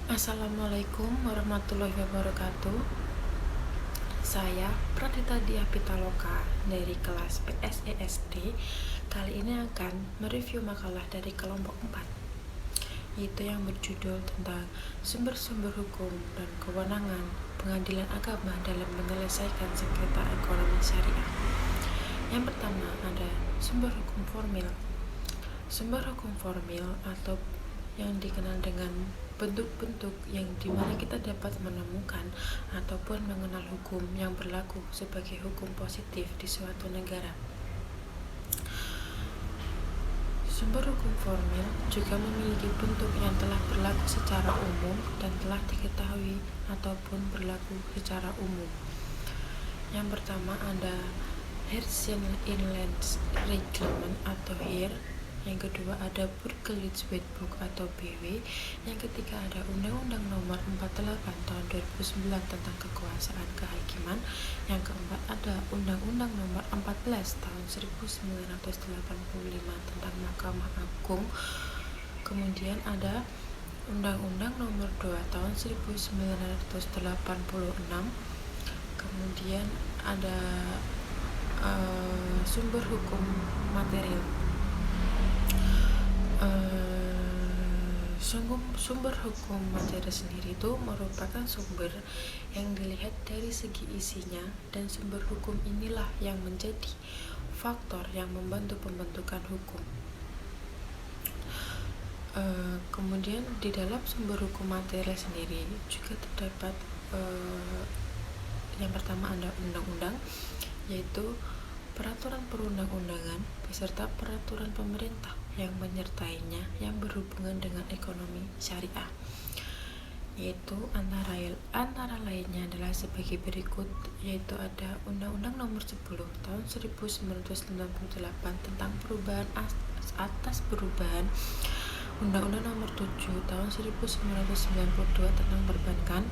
Assalamualaikum warahmatullahi wabarakatuh. Saya Pradita Dia Pitaloka dari kelas PSESD. Kali ini akan mereview makalah dari kelompok 4, yaitu yang berjudul tentang sumber-sumber hukum dan kewenangan pengadilan agama dalam menyelesaikan sengketa ekonomi syariah. Yang pertama ada sumber hukum formil. Sumber hukum formil atau yang dikenal dengan bentuk-bentuk yang dimana kita dapat menemukan ataupun mengenal hukum yang berlaku sebagai hukum positif di suatu negara. Sumber hukum formil juga memiliki bentuk yang telah berlaku secara umum dan telah diketahui ataupun berlaku secara umum. Yang pertama ada Hersian Inland Reglement atau HIR. Yang kedua ada Burgerlich Wettbuch atau BW. Yang ketiga ada Undang-Undang Nomor 48 Tahun 2009 tentang Kekuasaan Kehakiman. Yang keempat ada Undang-Undang Nomor 14 Tahun 1985 tentang Mahkamah Agung. Kemudian ada Undang-Undang Nomor 2 Tahun 1986. Kemudian ada sumber hukum material. Sumber hukum materi sendiri itu merupakan sumber yang dilihat dari segi isinya, dan sumber hukum inilah yang menjadi faktor yang membantu pembentukan hukum. Kemudian di dalam sumber hukum materi sendiri juga terdapat yang pertama ada undang-undang, yaitu peraturan perundang-undangan beserta peraturan pemerintah yang menyertainya yang berhubungan dengan ekonomi syariah, yaitu antara lainnya adalah sebagai berikut, yaitu ada Undang-Undang Nomor 10 Tahun 1998 tentang perubahan atas perubahan, Undang-Undang Nomor 7 Tahun 1992 tentang perbankan.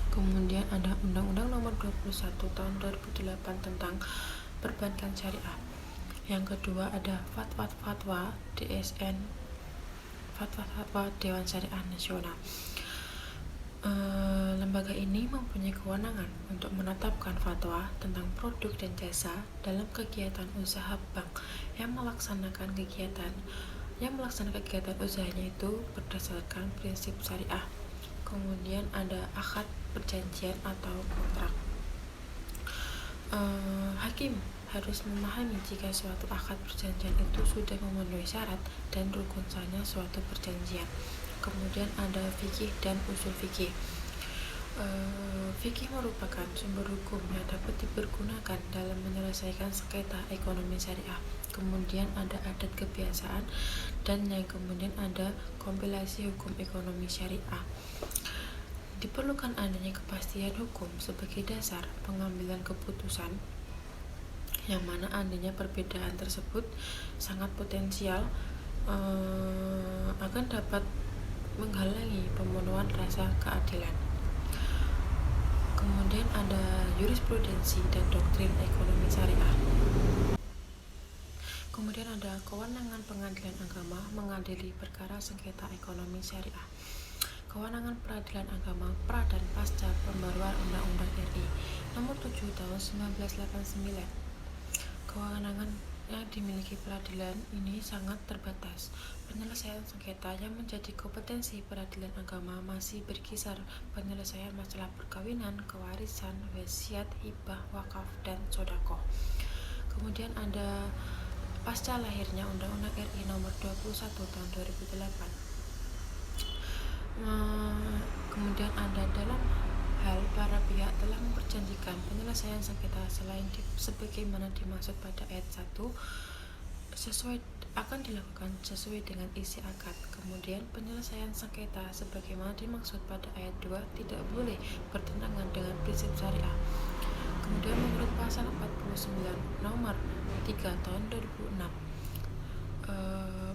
Kemudian ada Undang-Undang Nomor 21 Tahun 2008 tentang perbankan syariah. Yang kedua ada fatwa DSN, fatwa Dewan Syariah Nasional. Lembaga ini mempunyai kewenangan untuk menetapkan fatwa tentang produk dan jasa dalam kegiatan usaha bank yang melaksanakan kegiatan usahanya itu berdasarkan prinsip syariah. Kemudian ada akad perjanjian atau kontrak. Hakim harus memahami jika suatu akad perjanjian itu sudah memenuhi syarat dan rukun sahnya suatu perjanjian. Kemudian ada fikih dan usul fikih. Fikih merupakan sumber hukum yang dapat dipergunakan dalam menyelesaikan sengketa ekonomi syariah. Kemudian ada adat kebiasaan, dan yang kemudian ada kompilasi hukum ekonomi syariah. Diperlukan adanya kepastian hukum sebagai dasar pengambilan keputusan, yang mana adanya perbedaan tersebut sangat potensial akan dapat menghalangi pemenuhan rasa keadilan. Kemudian ada jurisprudensi dan doktrin ekonomi syariah. Kemudian ada kewenangan pengadilan agama mengadili perkara sengketa ekonomi syariah. Kewenangan peradilan agama pra dan pasca pembaruan Undang-Undang RI Nomor 7 Tahun 1989. Kewenangan yang dimiliki peradilan ini sangat terbatas. Penyelesaian sengketa yang menjadi kompetensi peradilan agama masih berkisar penyelesaian masalah perkawinan, kewarisan, wasiat, hibah, wakaf, dan sedekah. Kemudian ada pasca lahirnya Undang-Undang RI Nomor 21 Tahun 2008. Kemudian ada dalam hal para pihak telah memperjanjikan penyelesaian sengketa sebagaimana dimaksud pada ayat 1 akan dilakukan sesuai dengan isi akad. Kemudian penyelesaian sengketa sebagaimana dimaksud pada ayat 2 tidak boleh bertentangan dengan prinsip syariah. Kemudian menurut pasal 49 nomor 3 tahun 2006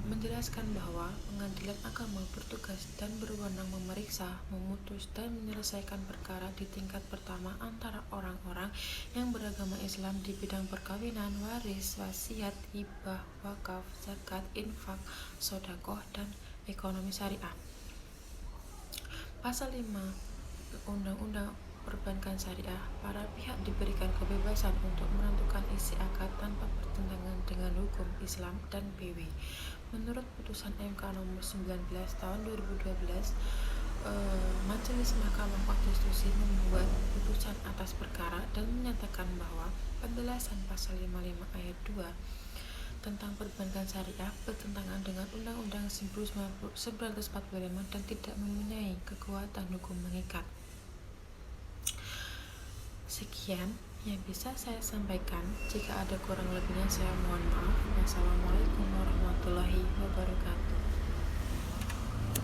menjelaskan bahwa pengadilan agama bertugas dan berwenang memeriksa, memutus, dan menyelesaikan perkara di tingkat pertama antara orang-orang yang beragama Islam di bidang perkawinan, waris, wasiat, hibah, wakaf, zakat, infak, sedekah, dan ekonomi syariah. Pasal 5 Undang-Undang Perbankan Syariah, para pihak diberikan kebebasan untuk menentukan isi akad tanpa bertentangan dengan hukum Islam dan BW. Menurut putusan MK nomor 19 tahun 2012, Majelis Mahkamah Konstitusi membuat putusan atas perkara dan menyatakan bahwa penjelasan pasal 55 ayat 2 tentang perbankan syariah bertentangan dengan Undang-Undang 1945 dan tidak mempunyai kekuatan hukum mengikat. Sekian yang bisa saya sampaikan. Jika ada kurang lebihnya saya mohon maaf. Wassalamualaikum warahmatullahi wabarakatuh.